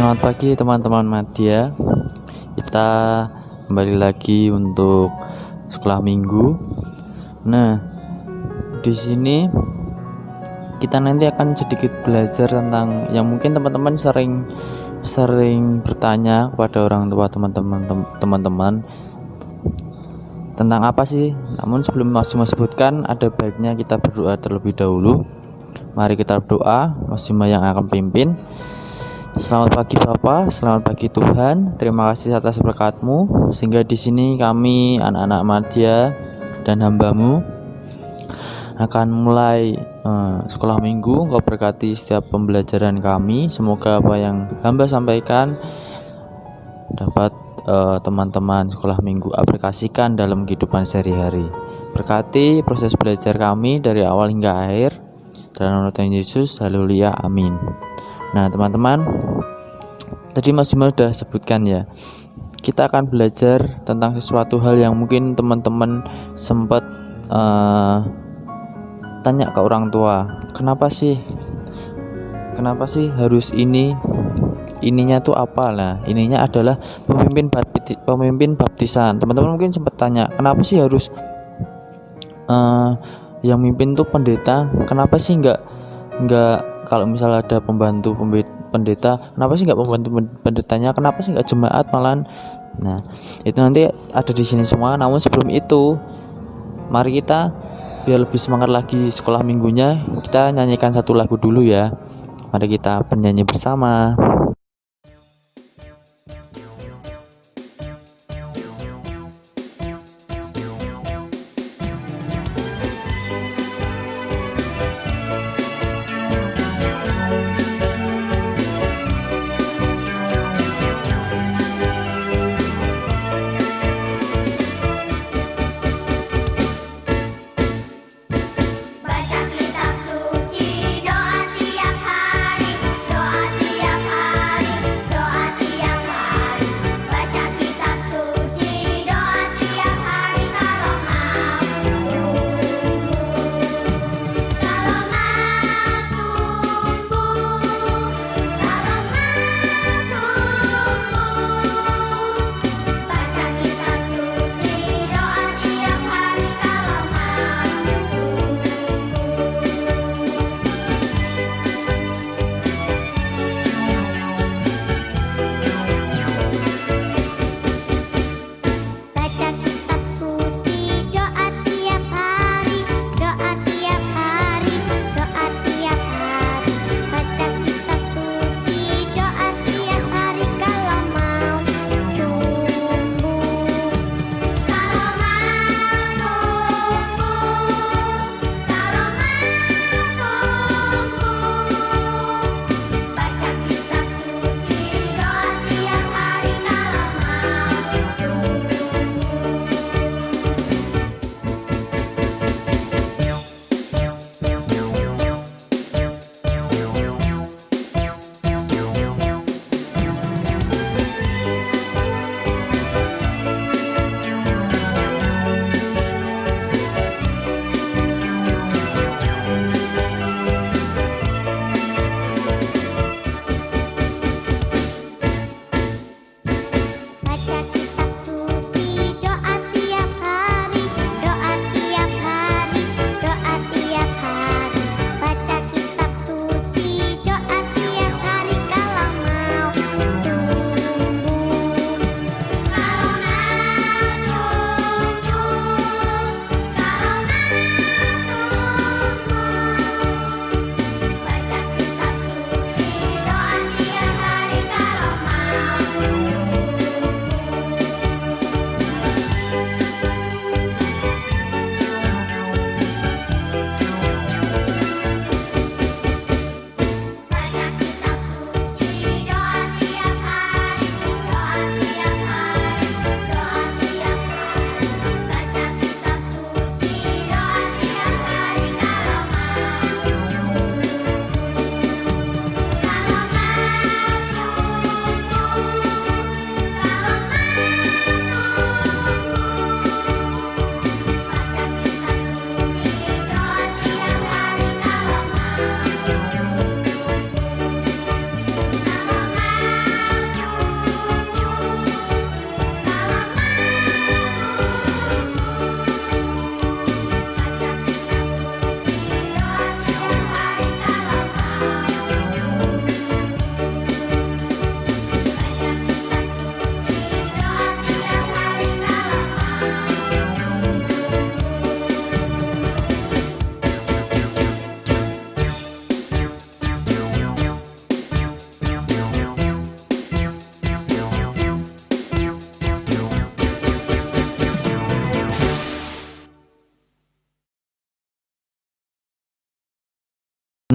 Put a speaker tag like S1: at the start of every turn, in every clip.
S1: Selamat pagi teman-teman Madya. Kita kembali lagi untuk sekolah minggu. Nah, di sini kita nanti akan sedikit belajar tentang yang mungkin teman-teman sering bertanya kepada orang tua teman-teman tentang apa sih. Namun sebelum Mas sebutkan, ada baiknya kita berdoa terlebih dahulu. Mari kita berdoa. Mas yang akan pimpin. Selamat pagi Bapak, selamat pagi Tuhan. Terima kasih atas berkat-Mu sehingga di sini kami anak-anak Madya dan hamba-Mu akan mulai sekolah minggu. Engkau berkati setiap pembelajaran kami. Semoga apa yang hamba sampaikan dapat teman-teman sekolah minggu aplikasikan dalam kehidupan sehari-hari. Berkati proses belajar kami dari awal hingga akhir. Dalam nama Tuhan Yesus, haleluya, amin. Nah teman-teman, tadi Mas Bima sudah sebutkan ya, kita akan belajar tentang sesuatu hal yang mungkin teman-teman sempat tanya ke orang tua, kenapa sih harus ininya tuh apa lah. Ininya adalah pemimpin baptisan. Teman-teman mungkin sempat tanya, kenapa sih harus yang mimpin tuh pendeta? Kenapa sih enggak kalau misalnya ada pembantu pendeta, kenapa sih nggak pembantu pendetanya? Kenapa sih nggak jemaat malahan? Nah, itu nanti ada di sini semua. Namun sebelum itu, mari kita biar lebih semangat lagi sekolah minggunya, kita nyanyikan satu lagu dulu ya. Mari kita bernyanyi bersama.
S2: Baca kitab suci, doa tiap hari,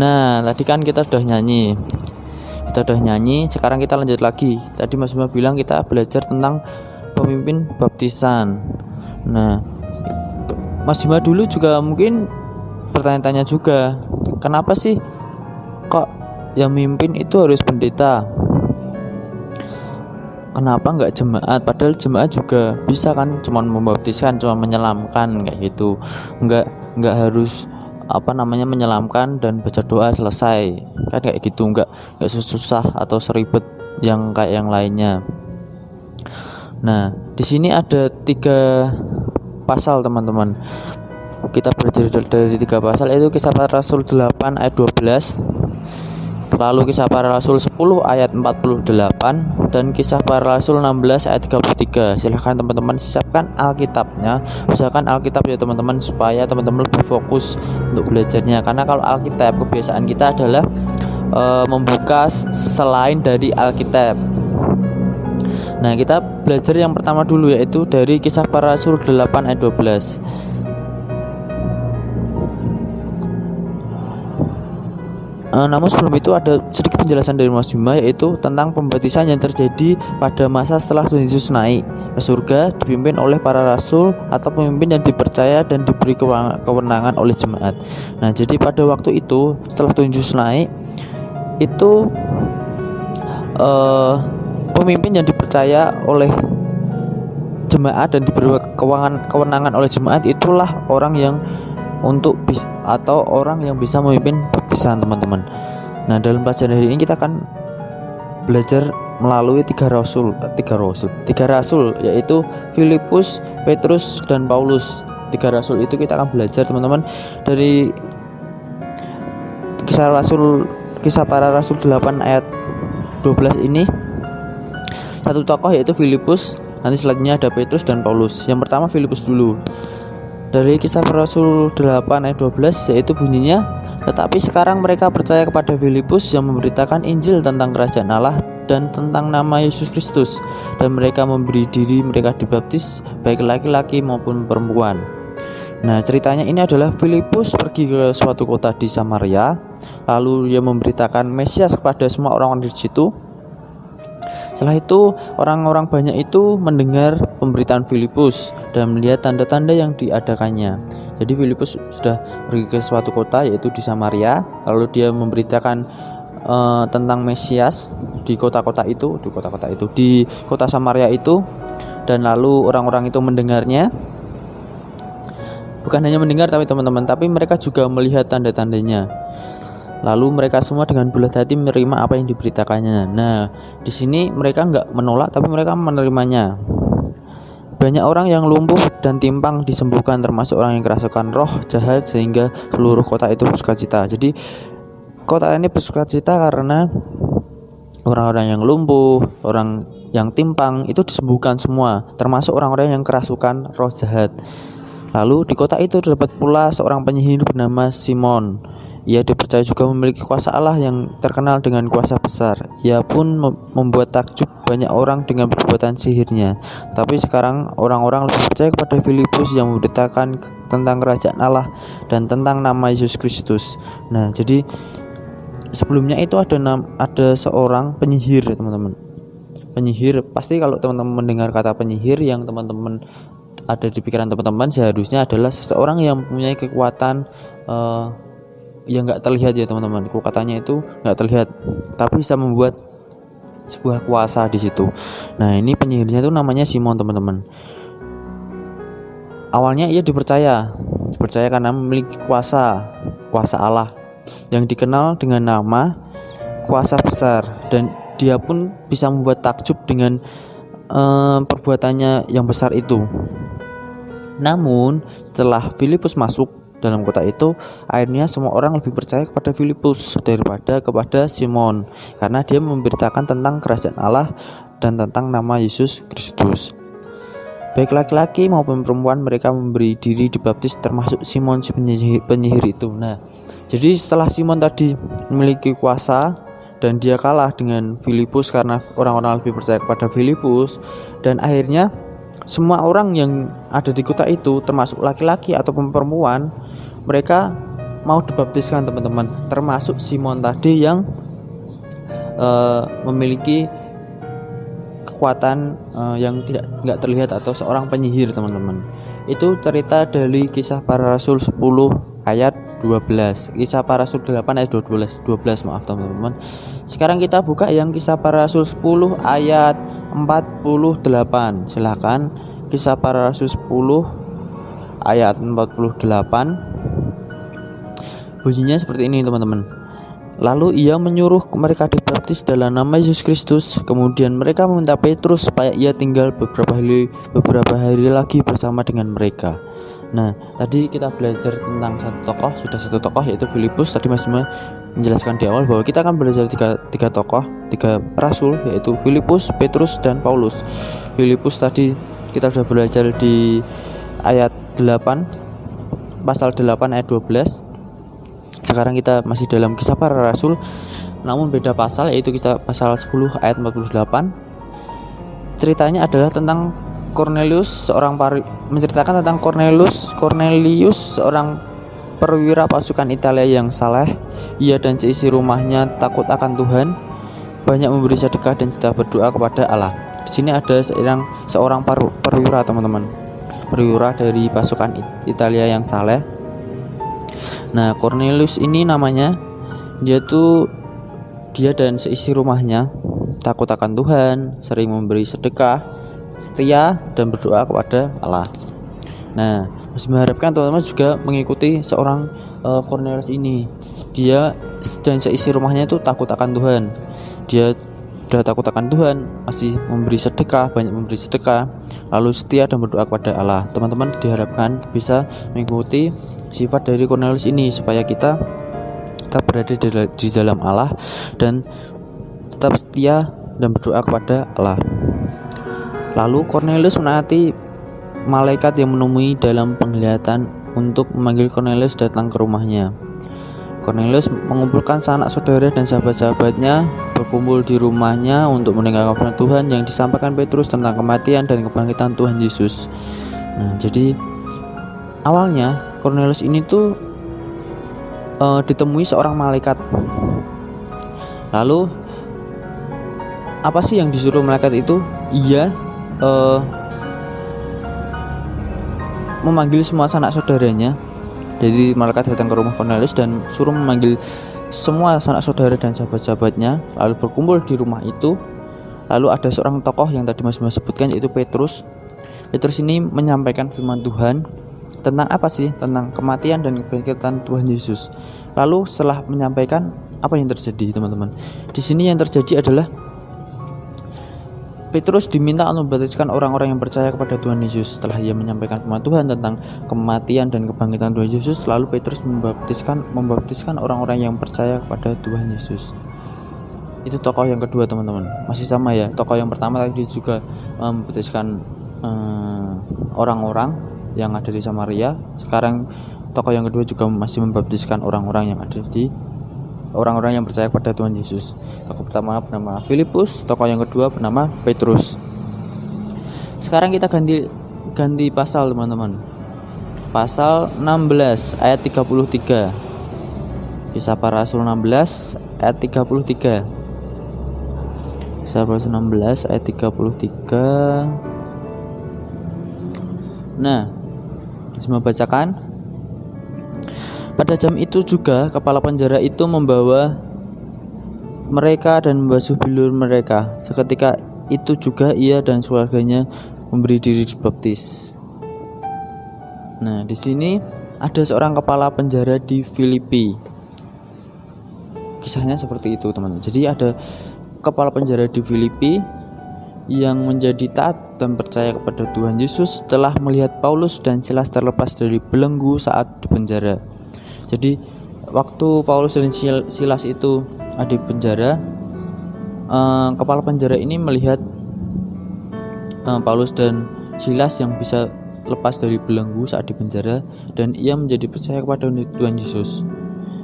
S1: Nah, tadi kan kita udah nyanyi. Sekarang kita lanjut lagi. Tadi Mas Bima bilang kita belajar tentang pemimpin baptisan. Nah, Mas Bima dulu juga mungkin bertanya-tanya juga, kenapa sih kok yang mimpin itu harus pendeta? Kenapa nggak jemaat? Padahal jemaat juga bisa kan, cuman membaptiskan, cuma menyelamkan kayak gitu. Nggak harus menyelamkan dan baca doa selesai kan, kayak gitu. Nggak susah atau seribet yang kayak yang lainnya. Nah, di sini ada 3 pasal teman-teman. Kita belajar dari 3 pasal, yaitu Kisah Para Rasul 8 ayat 12, lalu Kisah Para Rasul 10 ayat 48, dan Kisah Para Rasul 16 ayat 33. Silahkan teman-teman siapkan Alkitabnya. Usahakan Alkitab ya teman-teman, supaya teman-teman lebih fokus untuk belajarnya. Karena kalau Alkitab, kebiasaan kita adalah membuka selain dari Alkitab. Nah, kita belajar yang pertama dulu, yaitu dari Kisah Para Rasul 8 ayat 12. Namun sebelum itu ada sedikit penjelasan dari Mas Bima, yaitu tentang pembaptisan yang terjadi pada masa setelah Tuhan Yesus naik ke surga, dipimpin oleh para rasul atau pemimpin yang dipercaya dan diberi kewenangan oleh jemaat. Nah, jadi pada waktu itu setelah Tuhan Yesus naik itu pemimpin yang dipercaya oleh jemaat dan diberi kewenangan oleh jemaat, itulah orang yang orang yang bisa memimpin baptisan teman-teman. Nah, dalam pelajaran hari ini kita akan belajar melalui 3 rasul, yaitu Filipus, Petrus, dan Paulus. 3 rasul itu kita akan belajar teman-teman dari Kisah Para Rasul 8 ayat 12 ini. Satu tokoh yaitu Filipus, nanti selanjutnya ada Petrus dan Paulus. Yang pertama Filipus dulu. Dari Kisah Para Rasul 8 ayat 12, yaitu bunyinya, tetapi sekarang mereka percaya kepada Filipus yang memberitakan Injil tentang kerajaan Allah dan tentang nama Yesus Kristus, dan mereka memberi diri mereka dibaptis, baik laki-laki maupun perempuan. Nah, ceritanya ini adalah Filipus pergi ke suatu kota di Samaria, lalu dia memberitakan Mesias kepada semua orang-orang di situ. Setelah itu orang-orang banyak itu mendengar pemberitaan Filipus dan melihat tanda-tanda yang diadakannya. Jadi Filipus sudah pergi ke suatu kota, yaitu di Samaria, lalu dia memberitakan tentang Mesias di kota Samaria itu, dan lalu orang-orang itu mendengarnya. Bukan hanya mendengar tapi mereka juga melihat tanda-tandanya. Lalu mereka semua dengan bulat hati menerima apa yang diberitakannya. Nah, di sini mereka nggak menolak, tapi mereka menerimanya. Banyak orang yang lumpuh dan timpang disembuhkan, termasuk orang yang kerasukan roh jahat, sehingga seluruh kota itu bersukacita. Jadi kota ini bersukacita karena orang-orang yang lumpuh, orang yang timpang itu disembuhkan semua, termasuk orang-orang yang kerasukan roh jahat. Lalu di kota itu terdapat pula seorang penyihir bernama Simon. Ia dipercaya juga memiliki kuasa Allah yang terkenal dengan kuasa besar. Ia pun membuat takjub banyak orang dengan perbuatan sihirnya. Tapi sekarang orang-orang lebih percaya kepada Filipus yang memberitakan tentang kerajaan Allah dan tentang nama Yesus Kristus. Nah, jadi sebelumnya itu ada seorang penyihir, teman-teman. Penyihir, pasti kalau teman-teman mendengar kata penyihir, yang teman-teman ada di pikiran teman-teman seharusnya adalah seseorang yang mempunyai kekuatan yang nggak terlihat ya teman-teman. Kekuatannya itu nggak terlihat, tapi bisa membuat sebuah kuasa di situ. Nah, ini penyihirnya itu namanya Simon, teman-teman. Awalnya ia dipercaya karena memiliki kuasa Allah yang dikenal dengan nama kuasa besar, dan dia pun bisa membuat takjub dengan perbuatannya yang besar itu. Namun setelah Filipus masuk dalam kota itu, akhirnya semua orang lebih percaya kepada Filipus daripada kepada Simon, karena dia memberitakan tentang kerajaan Allah dan tentang nama Yesus Kristus. Baik laki-laki maupun perempuan, mereka memberi diri dibaptis, termasuk Simon si penyihir itu. Nah, jadi setelah Simon tadi memiliki kuasa dan dia kalah dengan Filipus karena orang-orang lebih percaya kepada Filipus, dan akhirnya semua orang yang ada di kota itu, termasuk laki-laki ataupun perempuan, mereka mau dibaptiskan teman-teman, termasuk Simon tadi yang memiliki kekuatan yang nggak terlihat atau seorang penyihir teman-teman. Itu cerita dari Kisah Para Rasul 10 ayat 12, Kisah Para Rasul 8 ayat 12 maaf teman-teman. Sekarang kita buka yang Kisah Para Rasul 10 ayat 48. Silakan Kisah Para Rasul 10 ayat 48. Bunyinya seperti ini teman-teman. Lalu ia menyuruh mereka dibaptis dalam nama Yesus Kristus. Kemudian mereka meminta Petrus supaya ia tinggal beberapa hari lagi bersama dengan mereka. Nah, tadi kita belajar tentang satu tokoh yaitu Filipus. Tadi Mas menjelaskan di awal bahwa kita akan belajar tiga rasul, yaitu Filipus, Petrus, dan Paulus. Filipus tadi kita sudah belajar di ayat 8, pasal 8 ayat 12. Sekarang kita masih dalam Kisah Para Rasul, namun beda pasal, yaitu Kisah pasal 10 ayat 48. Ceritanya adalah tentang Cornelius, menceritakan tentang Cornelius, seorang perwira pasukan Italia yang saleh. Ia dan seisi rumahnya takut akan Tuhan, banyak memberi sedekah dan sedang berdoa kepada Allah. Di sini ada seorang perwira teman-teman, perwira dari pasukan Italia yang saleh. Nah, Cornelius ini namanya, dia dan seisi rumahnya takut akan Tuhan, sering memberi sedekah, setia, dan berdoa kepada Allah. Nah, masih mengharapkan teman-teman juga mengikuti seorang Cornelius ini. Dia dan seisi rumahnya itu takut akan Tuhan. Dia sudah takut akan Tuhan, masih banyak memberi sedekah, lalu setia dan berdoa kepada Allah. Teman-teman diharapkan bisa mengikuti sifat dari Cornelius ini supaya kita tetap berada di dalam Allah dan tetap setia dan berdoa kepada Allah. Lalu Cornelius menaati malaikat yang menemui dalam penglihatan untuk memanggil Cornelius datang ke rumahnya. Cornelius mengumpulkan sanak saudara dan sahabat-sahabatnya berkumpul di rumahnya untuk mendengarkan firman Tuhan yang disampaikan Petrus tentang kematian dan kebangkitan Tuhan Yesus. Nah, jadi awalnya Cornelius ini tuh ditemui seorang malaikat. Lalu apa sih yang disuruh malaikat itu? Ia memanggil semua sanak saudaranya. Jadi malaikat datang ke rumah Cornelius dan suruh memanggil semua sanak saudara dan sahabat-sahabatnya, lalu berkumpul di rumah itu. Lalu ada seorang tokoh yang tadi Mas sebutkan, yaitu Petrus. Petrus ini menyampaikan firman Tuhan tentang apa sih? Tentang kematian dan kebangkitan Tuhan Yesus. Lalu setelah menyampaikan, apa yang terjadi teman-teman? Di sini yang terjadi adalah Petrus diminta untuk membaptiskan orang-orang yang percaya kepada Tuhan Yesus. Setelah ia menyampaikan firman Tuhan tentang kematian dan kebangkitan Tuhan Yesus, lalu Petrus membaptiskan orang-orang yang percaya kepada Tuhan Yesus. Itu tokoh yang kedua teman-teman. Masih sama ya, tokoh yang pertama tadi juga membaptiskan orang-orang yang ada di Samaria. Sekarang tokoh yang kedua juga masih membaptiskan orang-orang yang yang percaya kepada Tuhan Yesus. Tokoh pertama bernama Filipus, tokoh yang kedua bernama Petrus. Sekarang kita ganti pasal teman-teman. Pasal 16 ayat 33. Kisah Para Rasul 16 ayat 33. Kisah Para Rasul 16 ayat 33. Nah, saya membacakan. Pada jam itu juga kepala penjara itu membawa mereka dan membasuh bilur mereka. Seketika itu juga ia dan keluarganya memberi diri dibaptis. Nah, di sini ada seorang kepala penjara di Filipi. Kisahnya seperti itu, teman-teman. Jadi ada kepala penjara di Filipi yang menjadi taat dan percaya kepada Tuhan Yesus setelah melihat Paulus dan Silas terlepas dari belenggu saat di penjara. Jadi waktu Paulus dan Silas itu ada di penjara, kepala penjara ini melihat Paulus dan Silas yang bisa lepas dari belenggu saat di penjara, dan ia menjadi percaya kepada Tuhan Yesus.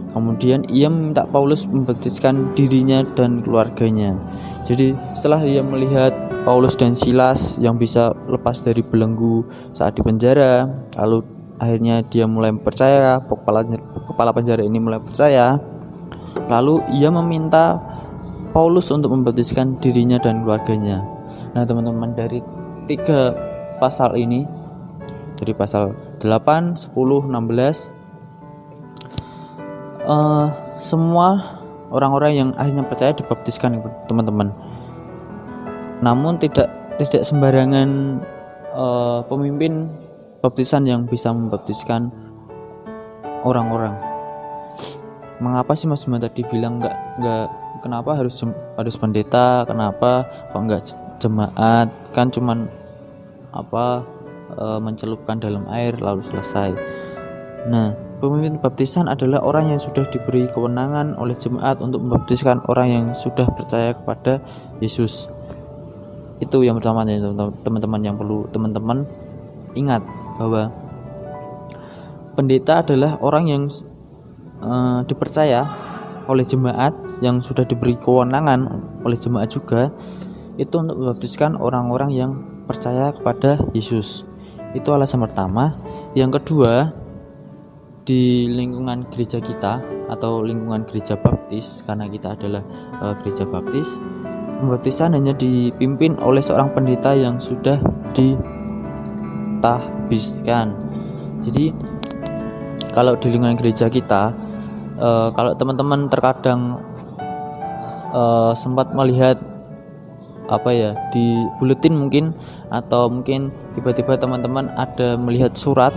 S1: Kemudian ia meminta Paulus membaptiskan dirinya dan keluarganya. Jadi setelah ia melihat Paulus dan Silas yang bisa lepas dari belenggu saat di penjara, lalu akhirnya dia mulai percaya, kepala penjara ini mulai percaya. Lalu ia meminta Paulus untuk membaptiskan dirinya dan keluarganya. Nah teman-teman, dari 3 pasal ini, dari pasal 8, 10, 16, semua orang-orang yang akhirnya percaya dibaptiskan teman-teman. Namun tidak sembarangan pemimpin baptisan yang bisa membaptiskan orang-orang. Mengapa sih Mas Bima tadi bilang nggak kenapa harus pendeta, kenapa kok nggak jemaat, kan cuman mencelupkan dalam air lalu selesai. Nah, pemimpin baptisan adalah orang yang sudah diberi kewenangan oleh jemaat untuk membaptiskan orang yang sudah percaya kepada Yesus. Itu yang pertama ya teman-teman, yang perlu teman-teman ingat, bahwa pendeta adalah orang yang dipercaya oleh jemaat, yang sudah diberi kewenangan oleh jemaat juga, itu untuk membaptiskan orang-orang yang percaya kepada Yesus. Itu alasan pertama. Yang kedua, di lingkungan gereja kita atau lingkungan gereja baptis, karena kita adalah gereja baptis, pembaptisan hanya dipimpin oleh seorang pendeta yang sudah ditahbiskan. Jadi kalau di lingkungan gereja kita, kalau teman-teman terkadang sempat melihat di buletin mungkin, atau mungkin tiba-tiba teman-teman ada melihat surat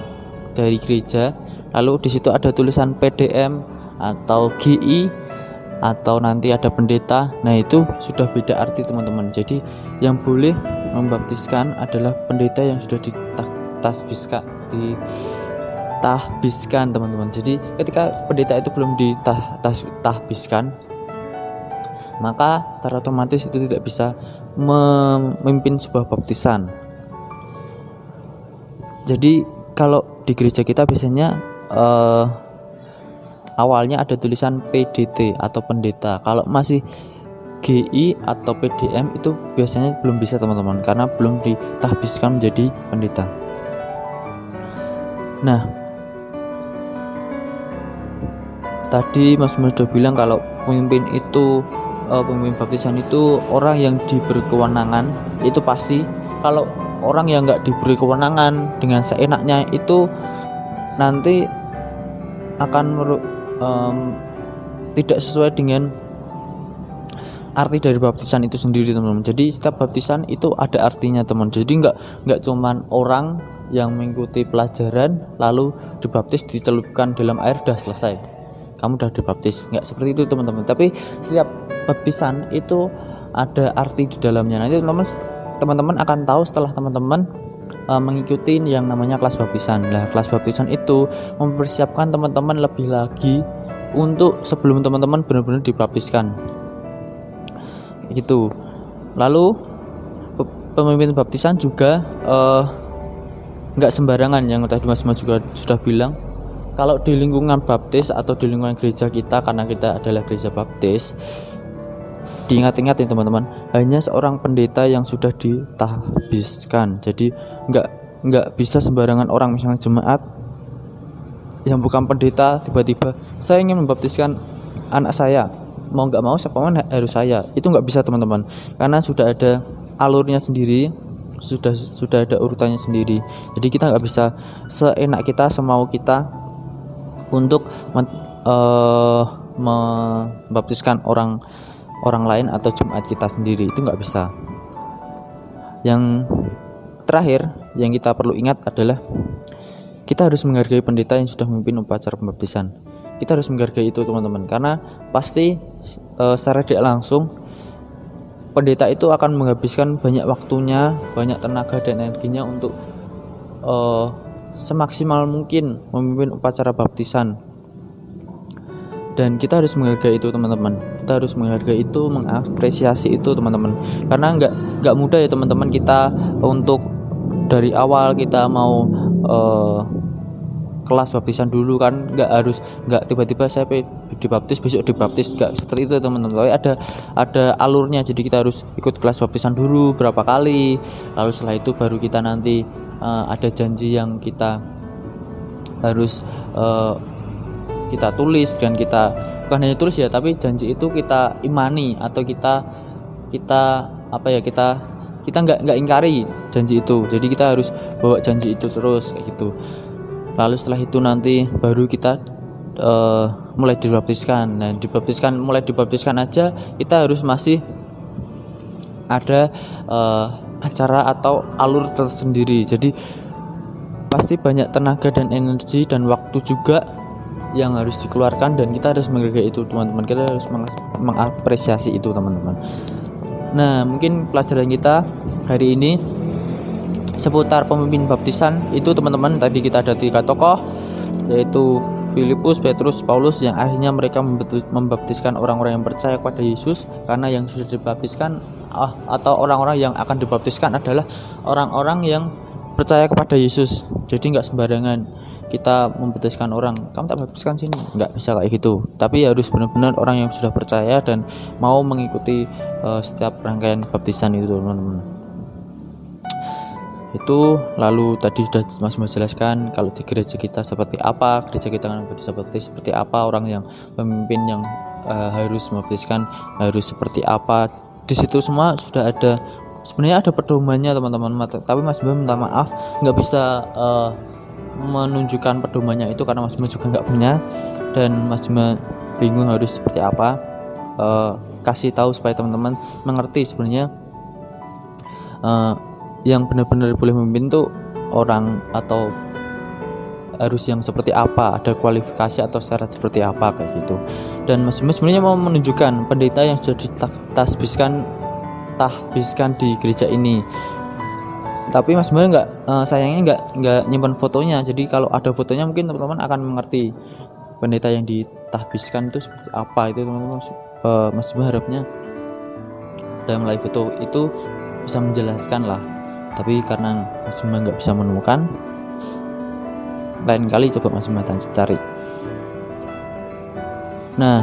S1: dari gereja, lalu di situ ada tulisan PDM atau GI, atau nanti ada pendeta. Nah itu sudah beda arti teman-teman. Jadi yang boleh membaptiskan adalah pendeta yang sudah ditahbiskan teman-teman. Jadi ketika pendeta itu belum ditahbiskan, maka secara otomatis itu tidak bisa memimpin sebuah baptisan. Jadi kalau di gereja kita biasanya awalnya ada tulisan PDT atau pendeta. Kalau masih GI atau PDM itu biasanya belum bisa teman-teman, karena belum ditahbiskan menjadi pendeta. Nah, tadi Mas Bima sudah bilang kalau pemimpin baptisan itu orang yang diberi kewenangan. Itu pasti. Kalau orang yang nggak diberi kewenangan dengan seenaknya, itu nanti akan tidak sesuai dengan arti dari baptisan itu sendiri teman-teman. Jadi setiap baptisan itu ada artinya teman. Jadi nggak cuman orang yang mengikuti pelajaran lalu dibaptis, dicelupkan dalam air, udah selesai, kamu udah dibaptis. Nggak seperti itu teman-teman. Tapi setiap baptisan itu ada arti di dalamnya. Nanti teman-teman akan tahu setelah teman-teman mengikuti yang namanya kelas baptisan. Nah, kelas baptisan itu mempersiapkan teman-teman lebih lagi untuk sebelum teman-teman benar-benar dibaptiskan. Gitu. Lalu pemimpin baptisan juga nggak sembarangan, yang tadi Mas Bima juga sudah bilang. Kalau di lingkungan baptis atau di lingkungan gereja kita, karena kita adalah gereja baptis, diingat-ingat ya teman-teman, hanya seorang pendeta yang sudah ditahbiskan. Jadi nggak bisa sembarangan orang, misalnya jemaat yang bukan pendeta tiba-tiba saya ingin membaptiskan anak saya, mau nggak mau siapa pun harus saya. Itu nggak bisa teman-teman, karena sudah ada alurnya sendiri, sudah ada urutannya sendiri. Jadi kita nggak bisa seenak kita, semau kita untuk membaptiskan orang lain atau jemaat kita sendiri. Itu nggak bisa. Yang terakhir yang kita perlu ingat adalah kita harus menghargai pendeta yang sudah memimpin upacara pembaptisan. Kita harus menghargai itu teman-teman, karena pasti secara tidak langsung pendeta itu akan menghabiskan banyak waktunya, banyak tenaga dan energinya untuk semaksimal mungkin memimpin upacara baptisan. Dan kita harus menghargai itu teman-teman. Kita harus menghargai itu, mengapresiasi itu teman-teman. Karena nggak mudah ya teman-teman kita untuk dari awal kita mau kelas baptisan dulu kan, nggak tiba-tiba saya dibaptis besok dibaptis, nggak seperti itu teman-teman. Tapi ada alurnya. Jadi kita harus ikut kelas baptisan dulu berapa kali, lalu setelah itu baru kita nanti ada janji yang kita harus kita tulis, dan kita bukan hanya tulis ya, tapi janji itu kita imani, atau kita nggak ingkari janji itu. Jadi kita harus bawa janji itu terus kayak gitu. Lalu setelah itu nanti baru kita mulai dibaptiskan. Nah, mulai dibaptiskan aja kita harus masih ada acara atau alur tersendiri. Jadi pasti banyak tenaga dan energi dan waktu juga yang harus dikeluarkan, dan kita harus menghargai itu teman-teman. Kita harus mengapresiasi itu teman-teman. Nah, mungkin pelajaran kita hari ini seputar pemimpin baptisan itu teman-teman. Tadi kita ada 3 tokoh, yaitu Filipus, Petrus, Paulus, yang akhirnya mereka membaptiskan orang-orang yang percaya kepada Yesus. Karena yang sudah dibaptiskan atau orang-orang yang akan dibaptiskan adalah orang-orang yang percaya kepada Yesus. Jadi nggak sembarangan kita membaptiskan orang, kamu tak baptiskan sini, nggak bisa kayak gitu. Tapi harus benar-benar orang yang sudah percaya dan mau mengikuti setiap rangkaian baptisan itu teman-teman. Itu lalu tadi sudah Mas jelaskan kalau di gereja kita seperti apa, gereja kita kan seperti apa, orang yang pemimpin yang harus membaptiskan harus seperti apa. Di situ semua sudah ada, sebenarnya ada pedomannya teman-teman. Tapi Mas Bima minta maaf nggak bisa menunjukkan pedomannya itu karena Mas Bima juga nggak punya, dan Mas Bima bingung harus seperti apa. Kasih tahu supaya teman-teman mengerti sebenarnya yang benar-benar boleh memimpin tuh orang atau harus yang seperti apa, ada kualifikasi atau syarat seperti apa kayak gitu. Dan Mas Bima sebenarnya mau menunjukkan pendeta yang sudah ditahbiskan di gereja ini. Tapi Mas Bima sayangnya nggak nyimpan fotonya. Jadi kalau ada fotonya mungkin teman-teman akan mengerti pendeta yang ditahbiskan itu seperti apa itu teman-teman. Mas Bima harapnya dalam live itu bisa menjelaskan lah. Tapi karena Mas Bima nggak bisa menemukan, lain kali coba Mas Bima cari. Nah,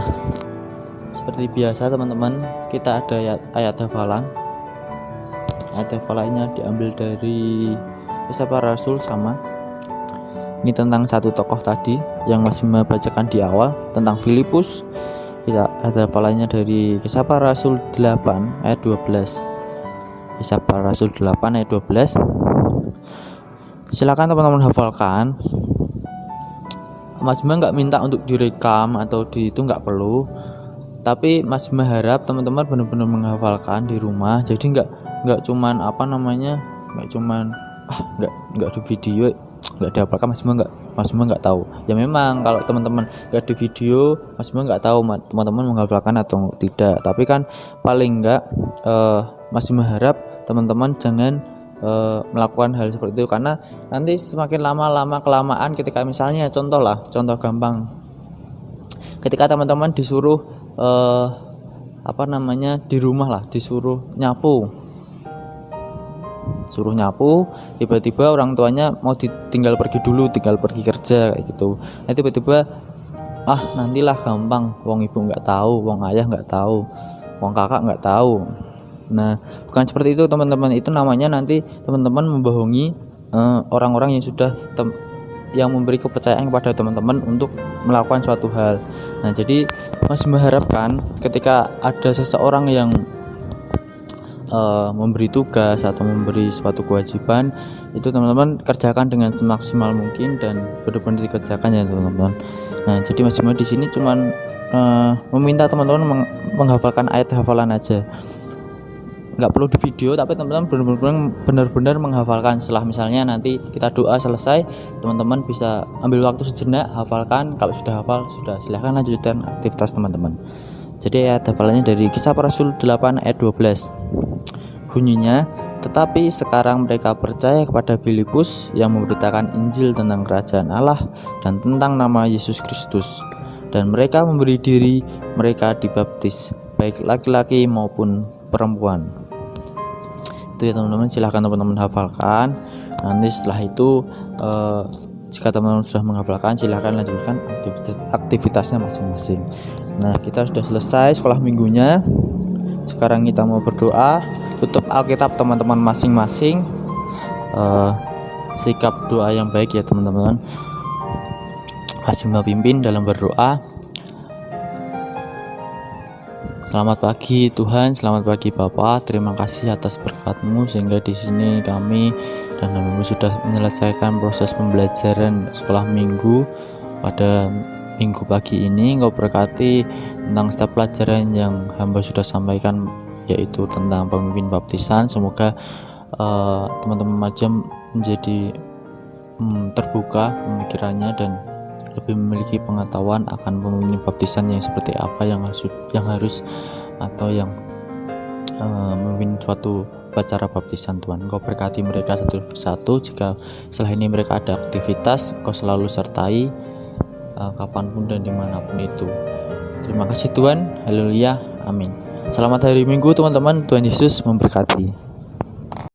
S1: seperti biasa teman-teman, kita ada ayat hafalan. Ayat hafalannya diambil dari Kisah Para Rasul sama. Ini tentang satu tokoh tadi yang Mas Bima bacakan di awal tentang Filipus. Ayat hafalannya dari Kisah Para Rasul 8 ayat 12. Kisah Para Rasul 8 ayat 12. Silakan teman-teman hafalkan. Mas Bima nggak minta untuk direkam atau itu nggak perlu. Tapi Mas Bima harap teman-teman benar-benar menghafalkan di rumah. Jadi nggak cuman nggak di video nggak dihafalkan. Mas Bima nggak tahu. Ya memang kalau teman-teman nggak di video, Mas Bima nggak tahu teman-teman menghafalkan atau tidak. Tapi kan paling nggak Mas Bima harap teman-teman jangan melakukan hal seperti itu, karena nanti semakin lama kelamaan ketika misalnya contoh gampang, ketika teman-teman disuruh di rumah lah disuruh nyapu, tiba-tiba orang tuanya mau tinggal pergi kerja kayak gitu. Nah tiba-tiba nantilah gampang, wong ibu nggak tahu, wong ayah nggak tahu, wong kakak nggak tahu. Nah bukan seperti itu teman-teman, itu namanya nanti teman-teman membohongi orang-orang yang sudah yang memberi kepercayaan kepada teman-teman untuk melakukan suatu hal. Nah jadi Mas mengharapkan ketika ada seseorang yang memberi tugas atau memberi suatu kewajiban, itu teman-teman kerjakan dengan semaksimal mungkin dan benar-benar dikerjakan ya teman-teman. Nah jadi Mas di sini cuman meminta teman-teman menghafalkan ayat hafalan aja, nggak perlu di video, tapi teman-teman benar-benar menghafalkan. Setelah misalnya nanti kita doa selesai, teman-teman bisa ambil waktu sejenak, hafalkan. Kalau sudah hafal, silahkan lanjutkan aktivitas teman-teman. Jadi ayat hafalannya dari Kisah Para Rasul 8 ayat 12. Bunyinya, tetapi sekarang mereka percaya kepada Filipus yang memberitakan Injil tentang kerajaan Allah dan tentang nama Yesus Kristus, dan mereka memberi diri mereka dibaptis, baik laki-laki maupun perempuan. Itu ya teman-teman, silahkan teman-teman hafalkan. Nanti setelah itu jika teman-teman sudah menghafalkan, silahkan lanjutkan aktivitasnya masing-masing. Nah kita sudah selesai sekolah minggunya. Sekarang kita mau berdoa. Tutup Alkitab teman-teman masing-masing. Sikap doa yang baik ya teman-teman. Mas Bima pimpin dalam berdoa. Selamat pagi Tuhan, selamat pagi Bapak. Terima kasih atas berkat-Mu sehingga di sini kami dan hamba sudah menyelesaikan proses pembelajaran sekolah minggu pada minggu pagi ini. Engkau berkati tentang setiap pelajaran yang hamba sudah sampaikan, yaitu tentang pemimpin baptisan. Semoga teman-teman Majam menjadi terbuka pemikirannya dan lebih memiliki pengetahuan akan pemimpin baptisan yang seperti apa yang harus atau yang memimpin suatu upacara baptisan. Tuhan, Engkau berkati mereka satu persatu. Jika setelah ini mereka ada aktivitas, Engkau selalu sertai kapanpun dan dimanapun itu. Terima kasih Tuhan, haleluya, amin. Selamat hari Minggu teman-teman, Tuhan Yesus memberkati.